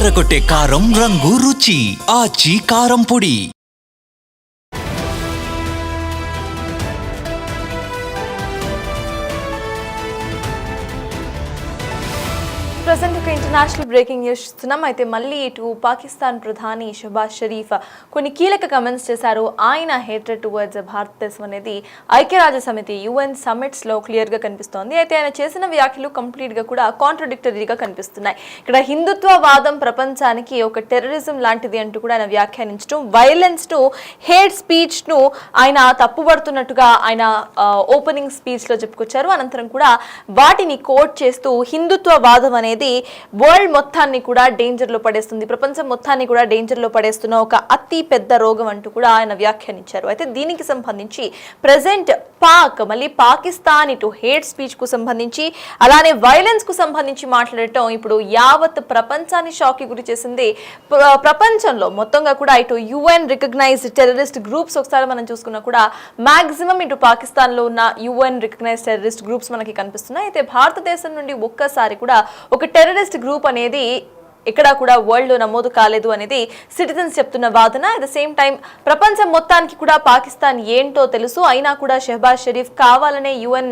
అదరగొట్టే కారం రంగు రుచి ఆచి కారం పొడి. ప్రజెంట్ ఒక ఇంటర్నేషనల్ బ్రేకింగ్ న్యూస్ చూస్తున్నాం. అయితే మళ్ళీ ఇటు పాకిస్తాన్ ప్రధాని షహబాజ్ షరీఫ్ కొన్ని కీలక కమెంట్స్ చేశారు. ఆయన హేట్రెడ్ టువర్డ్స్ భారతదేశం అనేది ఐక్యరాజ్య సమితి UN సమ్మిట్స్లో క్లియర్గా కనిపిస్తోంది. అయితే ఆయన చేసిన వ్యాఖ్యలు కంప్లీట్గా కూడా కాంట్రడిక్టరీగా కనిపిస్తున్నాయి. ఇక్కడ హిందుత్వవాదం ప్రపంచానికి ఒక టెర్రరిజం లాంటిది అంటూ కూడా ఆయన వ్యాఖ్యానించడం, వైలెన్స్ను, హేట్ స్పీచ్ను ఆయన తప్పుపడుతున్నట్టుగా ఆయన ఓపెనింగ్ స్పీచ్లో చెప్పుకొచ్చారు. అనంతరం కూడా వాటిని కోట్ చేస్తూ హిందుత్వవాదం అనేది వరల్డ్ మొత్తాన్ని కూడా డేంజర్ లో పడేస్తుంది, ప్రపంచం మొత్తాన్ని కూడా డేంజర్ లో పడేస్తున్న ఒక అతి పెద్ద రోగం అంటూ కూడా ఆయన వ్యాఖ్యానించారు. అయితే దీనికి సంబంధించి ప్రెసెంట్ మళ్ళీ పాకిస్తాన్ ఇటు హేట్ స్పీచ్ కు సంబంధించి అలానే వైలెన్స్ కు సంబంధించి మాట్లాడటం ఇప్పుడు యావత్ ప్రపంచాన్ని షాక్ కి గురి చేసింది. ప్రపంచంలో మొత్తంగా కూడా ఇటు UN రికగ్నైజ్డ్ టెర్రరిస్ట్ గ్రూప్స్ ఒకసారి మనం చూసుకున్నా కూడా మాక్సిమం ఇటు పాకిస్తాన్ లో ఉన్న UN రికగ్నైజ్డ్ టెర్రరిస్ట్ గ్రూప్స్ మనకి కనిపిస్తున్నాయి. అయితే భారతదేశం నుండి ఒక్కసారి కూడా ఒక టెర్రరిస్ట్ గ్రూప్ అనేది ఇక్కడ కూడా వరల్డ్ లో నమోదు కాలేదు అనేది సిటిజన్స్ చెప్తున్న వాదన. అట్ ద సేమ్ టైం ప్రపంచం మొత్తానికి కూడా పాకిస్తాన్ ఏంటో తెలుసు, అయినా కూడా షహబాజ్ షరీఫ్ కావాలనే UN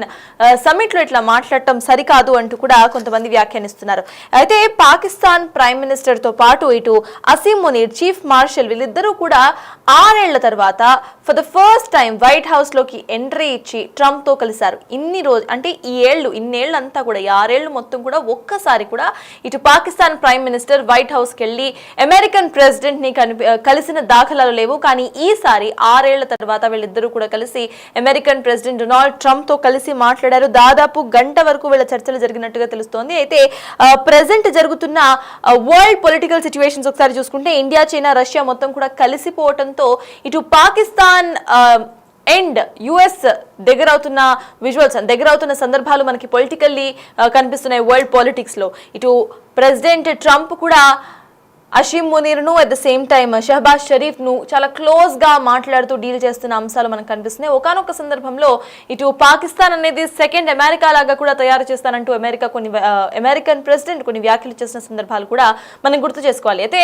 సమ్మిట్ లో ఇట్లా మాట్లాడటం సరికాదు అంటూ కూడా కొంతమంది వ్యాఖ్యానిస్తున్నారు. అయితే పాకిస్తాన్ ప్రైమ్ మినిస్టర్ తో పాటు ఇటు అసీం మునీర్ చీఫ్ మార్షల్ వీళ్ళిద్దరూ కూడా 6 ఏళ్ల తర్వాత for the first time white house లోకి ఎంట్రీ ఇచ్చి ట్రంప్ తో కలిశారు. ఇన్ని రోజు అంటే ఇన్నేళ్ళు అంతా కూడా 6 ఏళ్లు మొత్తం కూడా ఒక్కసారి కూడా ఇటు Pakistan prime minister white house కి వెళ్లి అమెరికన్ ప్రెసిడెంట్ ని కలిసిన దాఖలాలు లేవు. కానీ ఈసారి 6 ఏళ్ల తర్వాత వీళ్ళిద్దరూ కూడా కలిసి అమెరికన్ ప్రెసిడెంట్ డొనాల్డ్ ట్రంప్ తో కలిసి మాట్లాడారు. దాదాపు గంట వరకు వీళ్ళ చర్చలు జరిగినట్టుగా తెలుస్తోంది. అయితే ప్రెసెంట్ జరుగుతున్న వరల్డ్ పొలిటికల్ సిచ్యువేషన్స్ ఒకసారి చూసుకుంటే ఇండియా, చైనా, రష్యా మొత్తం కూడా కలిసిపోవడంతో ఇటు పాకిస్తాన్ అండ్ US దగ్గర అవుతున్న సందర్భాలు మనకి పొలిటికల్లీ కనిపిస్తున్నాయి వరల్డ్ పాలిటిక్స్ లో. ఇటు ప్రెసిడెంట్ ట్రంప్ కూడా అసీం మునీర్ను at the same time Shahbaz షరీఫ్ను చాలా క్లోజ్గా మాట్లాడుతూ డీల్ చేస్తున్న అంశాలు మనకు కనిపిస్తున్నాయి. ఒకానొక సందర్భంలో ఇటు పాకిస్తాన్ అనేది సెకండ్ అమెరికా లాగా కూడా తయారు చేస్తానంటూ అమెరికన్ ప్రెసిడెంట్ కొన్ని వ్యాఖ్యలు చేసిన సందర్భాలు కూడా మనం గుర్తు చేసుకోవాలి. అయితే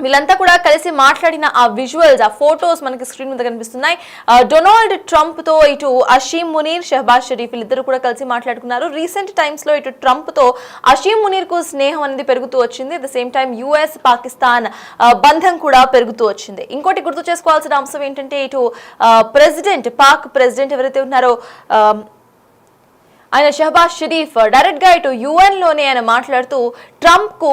వీళ్ళంతా కూడా కలిసి మాట్లాడిన ఆ విజువల్స్, ఆ ఫోటోస్ మనకి స్క్రీన్ మీద కనిపిస్తున్నాయి. డొనాల్డ్ ట్రంప్ తో ఇటు అసీం మునీర్, షహబాజ్ షరీఫ్ వీళ్ళిద్దరు కూడా కలిసి మాట్లాడుకున్నారు. రీసెంట్ టైమ్స్ లో ఇటు ట్రంప్ తో అసీం మునీర్ కు స్నేహం అనేది పెరుగుతూ వచ్చింది. At the same time US Pakistan బంధం కూడా పెరుగుతూ వచ్చింది. ఇంకోటి గుర్తు చేసుకోవాల్సిన అంశం ఏంటంటే ఇటు పాక్ ప్రెసిడెంట్ ఎవరైతే ఉన్నారో ఆయన షహబాజ్ షరీఫ్ డైరెక్ట్ గా ఇటు UN లోనే ఆయన మాట్లాడుతూ ట్రంప్ కు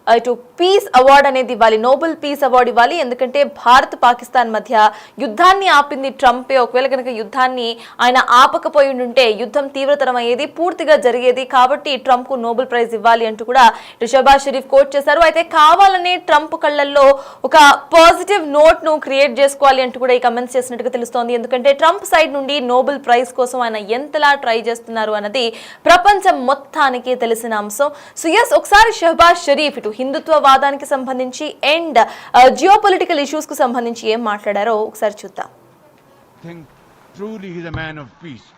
ఇటు పీస్ అవార్డ్ అనేది ఇవ్వాలి, నోబెల్ పీస్ అవార్డు ఇవ్వాలి. ఎందుకంటే భారత్ పాకిస్తాన్ మధ్య యుద్ధాన్ని ఆపింది ట్రంపే. ఒకవేళ కనుక యుద్ధాన్ని ఆయన ఆపకపోయి ఉంటే యుద్ధం తీవ్రతరం అయ్యేది, పూర్తిగా జరిగేది. కాబట్టి ట్రంప్ కు నోబెల్ ప్రైజ్ ఇవ్వాలి అంటూ కూడా ఇటు షహబాజ్ షరీఫ్ కోట్ చేశారు. అయితే కావాలనే ట్రంప్ కళ్ళల్లో ఒక పాజిటివ్ నోట్ ను క్రియేట్ చేసుకోవాలి అంటూ కూడా ఈ కమెంట్స్ చేసినట్టుగా తెలుస్తోంది. ఎందుకంటే ట్రంప్ సైడ్ నుండి నోబెల్ ప్రైజ్ కోసం ఆయన ఎంతలా ట్రై చేస్తున్నారు అన్నది ప్రపంచం మొత్తానికి తెలిసిన అంశం. సో ఎస్, ఒకసారి షహబాజ్ షరీఫ్ ఇటు హిందుత్వవాదానికి సంబంధించి అండ్ జియోపొలిటికల్ ఇష్యూస్ కు సంబంధించి ఏం మాట్లాడారో ఒకసారి చూద్దాం. Truly he is a man of peace.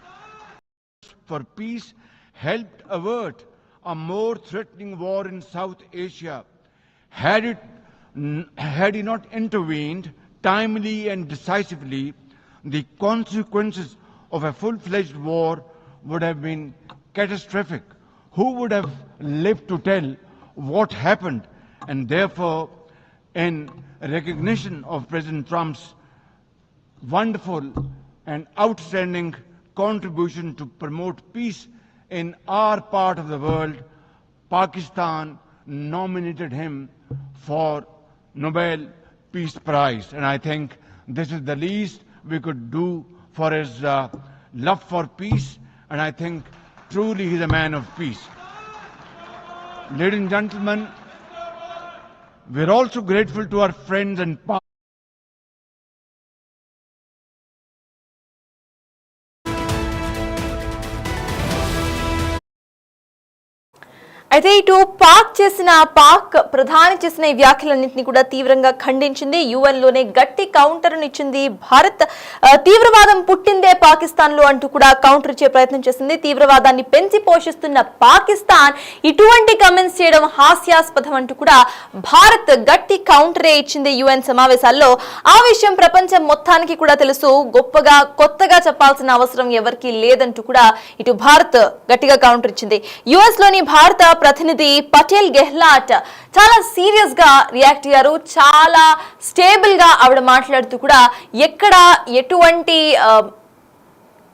For peace helped avert a more threatening war in South Asia. Had he not intervened timely and decisively, the consequences of a full-fledged war would have been catastrophic. Who would have lived to tell what happened? And therefore, in recognition of President Trump's wonderful and outstanding contribution to promote peace in our part of the world, Pakistan nominated him for Nobel Peace Prize. And I think this is the least we could do for his love for peace. And I think truly he's a man of peace. Ladies and gentlemen, we're also grateful to our friends and partners. అయితే ఇటు పాక్ ప్రధాని చేసిన ఈ వ్యాఖ్యలన్నింటినీ కూడా తీవ్రంగా ఖండించింది. UN లోనే గట్టి కౌంటర్ ఇచ్చింది భారత్. తీవ్రవాదం పుట్టిందే పాకిస్తాన్ లో అంటూ కూడా కౌంటర్ ఇచ్చే ప్రయత్నం చేసింది. తీవ్రవాదాన్ని పెంచి పోషిస్తున్న పాకిస్తాన్ ఇటువంటి కమెంట్స్ చేయడం హాస్యాస్పదం అంటూ కూడా భారత్ గట్టి కౌంటరే ఇచ్చింది యుఎన్ సమావేశాల్లో. ఆ విషయం ప్రపంచం మొత్తానికి కూడా తెలుసు, గొప్పగా కొత్తగా చెప్పాల్సిన అవసరం ఎవరికీ లేదంటూ కూడా ఇటు భారత్ గట్టిగా కౌంటర్ ఇచ్చింది. యుఎస్ లోని భారత ప్రతినిధి పటేల్ గెహ్లాట్ చాలా సీరియస్ గా రియాక్ట్ అయ్యారు. చాలా స్టేబుల్ గా ఆవిడ మాట్లాడుతూ కూడా ఎక్కడ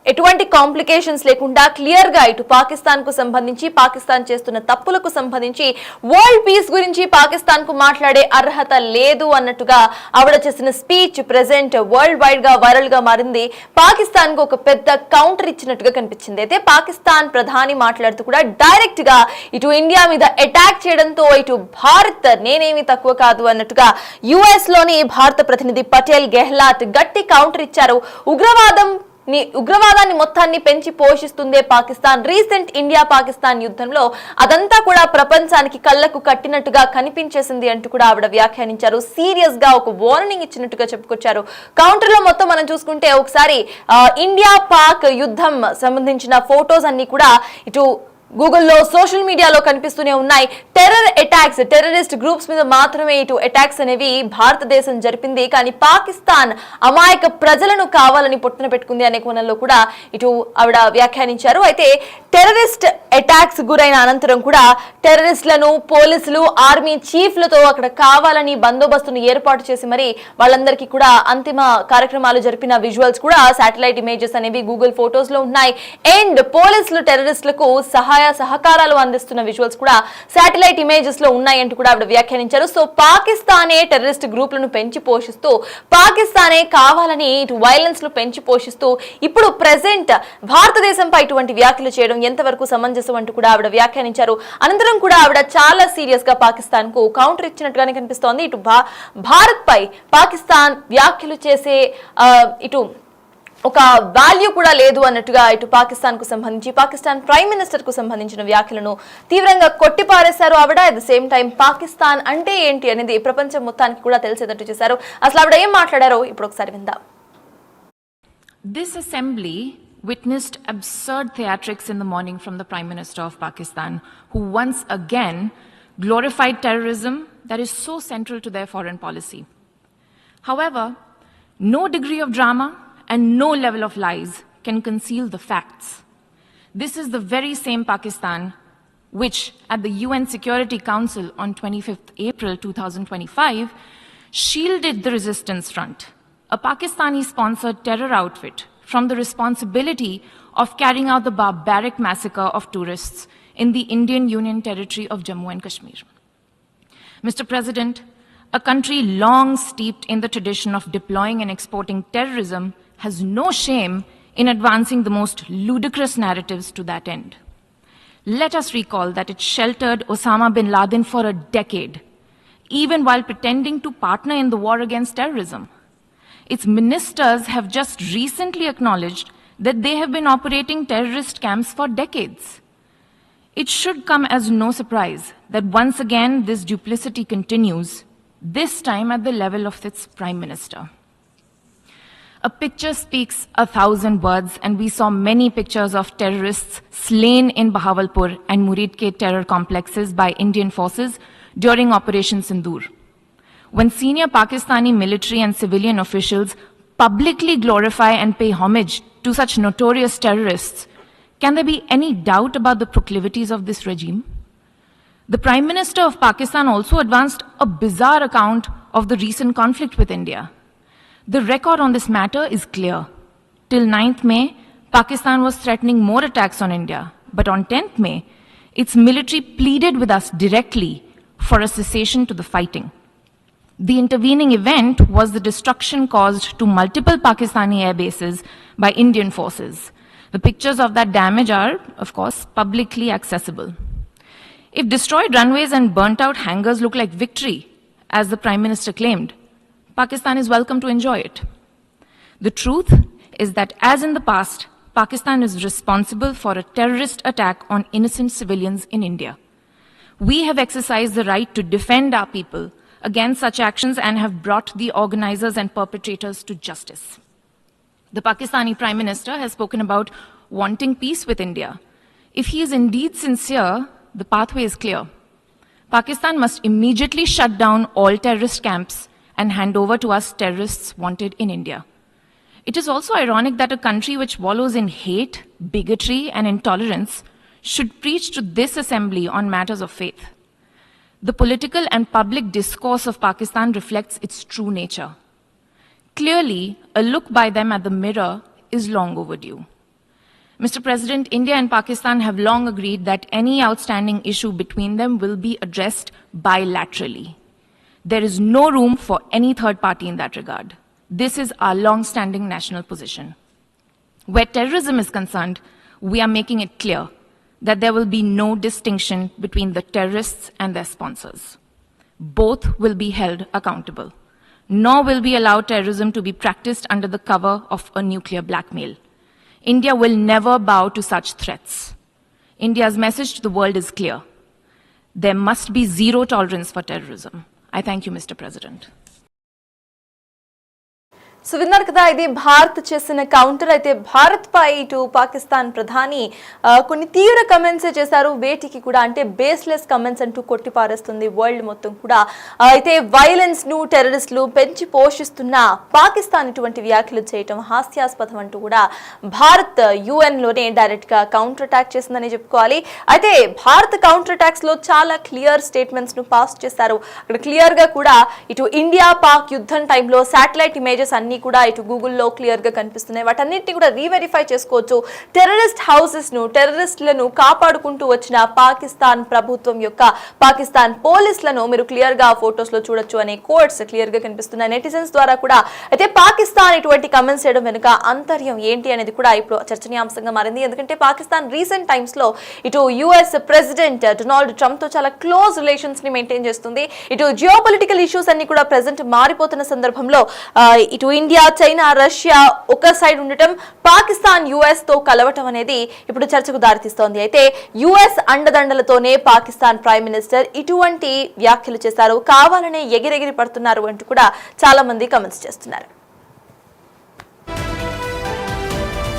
ఎటువంటి కాంప్లికేషన్స్ లేకుండా క్లియర్ గా ఇటు పాకిస్తాన్ కు సంబంధించి, పాకిస్తాన్ చేస్తున్న తప్పులకు సంబంధించి, వరల్డ్ పీస్ గురించి పాకిస్తాన్ కు మాట్లాడే అర్హత లేదు అన్నట్టుగా ఆవిడ చేసిన స్పీచ్ ప్రెసెంట్ వరల్డ్ వైడ్ గా వైరల్ గా మారింది. పాకిస్తాన్ కు ఒక పెద్ద కౌంటర్ ఇచ్చినట్టుగా కనిపించింది. అయితే పాకిస్తాన్ ప్రధాని మాట్లాడుతూ కూడా డైరెక్ట్ గా ఇటు ఇండియా మీద అటాక్ చేయడంతో ఇటు భారత్ నేనేమి తక్కువ కాదు అన్నట్టుగా యుఎస్ లోని భారత ప్రతినిధి పటేల్ గెహ్లాట్ గట్టి కౌంటర్ ఇచ్చారు. ఉగ్రవాదాన్ని మొత్తాన్ని పెంచి పోషిస్తుందే పాకిస్తాన్. రీసెంట్ ఇండియా పాకిస్తాన్ యుద్ధంలో అదంతా కూడా ప్రపంచానికి కళ్లకు కట్టినట్టుగా కనిపించేసింది అంటూ కూడా ఆవిడ వ్యాఖ్యానించారు. సీరియస్ గా ఒక వార్నింగ్ ఇచ్చినట్టుగా చెప్పుకొచ్చారు. కౌంటర్ లో మొత్తం మనం చూసుకుంటే ఒకసారి ఇండియా పాక్ యుద్ధం సంబంధించిన ఫోటోస్ అన్ని కూడా ఇటు గూగుల్లో, సోషల్ మీడియాలో కనిపిస్తూనే ఉన్నాయి. టెర్రరిస్ట్ గ్రూప్స్ మీద మాత్రమే ఇటు అటాక్స్ అనేవి భారతదేశం జరిపింది, కానీ పాకిస్తాన్ అమాయక ప్రజలను కావాలని పొట్టున పెట్టుకుంది అనే కోణంలో కూడా ఇటు ఆవిడ వ్యాఖ్యానించారు. అయితే టెర్రరిస్ట్ అటాక్స్ గురైన అనంతరం కూడా టెర్రరిస్టులను పోలీసులు, ఆర్మీ చీఫ్లతో అక్కడ కావాలని బందోబస్తును ఏర్పాటు చేసి మరి వాళ్ళందరికీ కూడా అంతిమ కార్యక్రమాలు జరిపిన విజువల్స్ కూడా శాటిలైట్ ఇమేజెస్ అనేవి గూగుల్ ఫోటోస్ లో ఉన్నాయి. అండ్ పోలీసులు టెర్రరిస్టులకు సహకారాలు అందిస్తున్న విజువల్స్ కూడా శాటిలైట్ ఇమేజెస్ లో ఉన్నాయంటూ కూడా ఆవిడ వ్యాఖ్యానించారు. సో పాకిస్తానే టెర్రరిస్ట్ గ్రూపులను పెంచి పోషిస్తూ, పాకిస్తానే కావాలని ఇటు వైలెన్స్ లు పెంచి పోషిస్తూ ఇప్పుడు ప్రెసెంట్ భారతదేశంపై ఇటువంటి వ్యాఖ్యలు చేయడం ఎంతవరకు సమంజసం అంటూ కూడా ఆవిడ వ్యాఖ్యానించారు. అనంతరం కూడా ఆవిడ చాలా సీరియస్ గా పాకిస్తాన్ కు కౌంటర్ ఇచ్చినట్టుగానే కనిపిస్తోంది. ఇటు భారత్ పై పాకిస్తాన్ వ్యాఖ్యలు చేసే ఇటు ఒక వాల్యూ కూడా లేదు అన్నట్టుగా ఇటు పాకిస్తాన్ కు సంబంధించి, పాకిస్తాన్ ప్రైమ్ మినిస్టర్ కు సంబంధించిన వ్యాఖ్యలను తీవ్రంగా కొట్టిపారేశారు ఆవిడ. At the same time Pakistan అంటే ఏంటి అనేది ప్రపంచం మొత్తానికి కూడా తెలిసేటట్టు చేశారు. అసలు ఆవిడ ఏం మాట్లాడారో ఇప్పుడు ఒకసారి విందాం. This assembly witnessed absurd theatrics in the morning from the Prime Minister of Pakistan, who once again glorified terrorism that is so central to their foreign policy. However, no degree of drama and no level of lies can conceal the facts. This is the very same Pakistan which, at the UN Security Council on 25th April 2025, shielded the resistance front, a Pakistani-sponsored terror outfit, from the responsibility of carrying out the barbaric massacre of tourists in the Indian Union territory of Jammu and Kashmir. Mr. President, a country long steeped in the tradition of deploying and exporting terrorism has no shame in advancing the most ludicrous narratives to that end. Let us recall that it sheltered Osama bin Laden for a decade, even while pretending to partner in the war against terrorism. Its ministers have just recently acknowledged that they have been operating terrorist camps for decades. It should come as no surprise that once again this duplicity continues, this time at the level of its Prime Minister. A picture speaks 1,000 words, and we saw many pictures of terrorists slain in Bahawalpur and Murid Ke terror complexes by Indian forces during Operation Sindoor. When senior Pakistani military and civilian officials publicly glorify and pay homage to such notorious terrorists, can there be any doubt about the proclivities of this regime? The Prime Minister of Pakistan also advanced a bizarre account of the recent conflict with India. The record on this matter is clear. Till 9th May, Pakistan was threatening more attacks on India. But on 10th May, its military pleaded with us directly for a cessation to the fighting. The intervening event was the destruction caused to multiple Pakistani air bases by Indian forces. The pictures of that damage are, of course, publicly accessible. If destroyed runways and burnt out hangars look like victory, as the Prime Minister claimed, Pakistan is welcome to enjoy it. The truth is that, as in the past, Pakistan is responsible for a terrorist attack on innocent civilians in India. We have exercised the right to defend our people against such actions and have brought the organizers and perpetrators to justice. The Pakistani Prime Minister has spoken about wanting peace with India. If he is indeed sincere, the pathway is clear. Pakistan must immediately shut down all terrorist camps and hand over to us terrorists wanted in India. It is also ironic that a country which wallows in hate, bigotry, and intolerance should preach to this assembly on matters of faith. The political and public discourse of Pakistan reflects its true nature. Clearly, a look by them at the mirror is long overdue. Mr. President, India and Pakistan have long agreed that any outstanding issue between them will be addressed bilaterally. There is no room for any third party in that regard. This is our long-standing national position. Where terrorism is concerned, we are making it clear that there will be no distinction between the terrorists and their sponsors. Both will be held accountable. Nor will we allow terrorism to be practiced under the cover of a nuclear blackmail. India will never bow to such threats. India's message to the world is clear. There must be zero tolerance for terrorism. I thank you, Mr. President. So విన్నారు కదా, ఇది భారత్ చేసిన counter. అయితే భారత్ పై ఇటు పాకిస్తాన్ ప్రధాని కొన్ని తీవ్ర comments చేశారు. వేటికి కూడా అంటే బేస్లెస్ కమెంట్స్ అంటూ కొట్టిపారేస్తుంది వరల్డ్ మొత్తం కూడా. అయితే వైలెన్స్ ను టెర్రరిస్టులు పెంచి పోషిస్తున్న పాకిస్తాన్ ఇటువంటి వ్యాఖ్యలు చేయటం హాస్యాస్పదం అంటూ కూడా భారత్ UN లోనే డైరెక్ట్ గా కౌంటర్ అటాక్ చేసిందని చెప్పుకోవాలి. అయితే భారత్ కౌంటర్ అటాక్స్ లో చాలా క్లియర్ స్టేట్మెంట్స్ ను పాస్ చేశారు. అక్కడ క్లియర్ గా కూడా ఇటు ఇండియా పాక్ యుద్ధం టైంలో శాటిలైట్ ఇమేజెస్ అన్ని కూడా ఇటు గూగుల్లో క్లియర్ గా కనిపిస్తున్నాయి. వాటన్నిటిని కూడా రీవెరిఫై చేసుకోవచ్చు. టెర్రరిస్ట్ హౌసెస్ ను టెర్రరిస్టులను కాపాడుకుంటూ వచ్చిన పాకిస్తాన్ ప్రభుత్వం యొక్క పాకిస్తాన్ పోలీసులను మీరు క్లియర్ గా ఫోటోస్ లో చూడొచ్చు అనే కోడ్స్ క్లియర్ గా కనిపిస్తున్నాయి నెటిజన్స్ ద్వారా కూడా. అయితే పాకిస్తాన్ ఇటువంటి కమెంట్స్ చేయడం వెనుక అంతర్యం ఏంటి అనేది కూడా ఇప్పుడు చర్చనీయాంశంగా మారింది. ఎందుకంటే పాకిస్తాన్ రీసెంట్ టైమ్స్ లో ఇటు US ప్రెసిడెంట్ డొనాల్డ్ ట్రంప్ తో చాలా క్లోజ్ రిలేషన్స్ ని మెయింటైన్ చేస్తుంది. ఇటు జియో పొలిటికల్ ఇష్యూస్ అన్ని కూడా ప్రెసెంట్ మారిపోతున్న సందర్భంలో ఇటు ఇండియా, చైనా, రష్యా ఒక సైడ్ ఉండటం, పాకిస్తాన్ US తో కలవటం అనేది ఇప్పుడు చర్చకు దారితీస్తోంది. అయితే US అండదండలతోనే పాకిస్తాన్ ప్రైమ్ మినిస్టర్ ఇటువంటి వ్యాఖ్యలు చేశారు, కావాలనే ఎగిరెగిరి పడుతున్నారు అంటూ కూడా చాలా మంది కమెంట్స్ చేస్తున్నారు.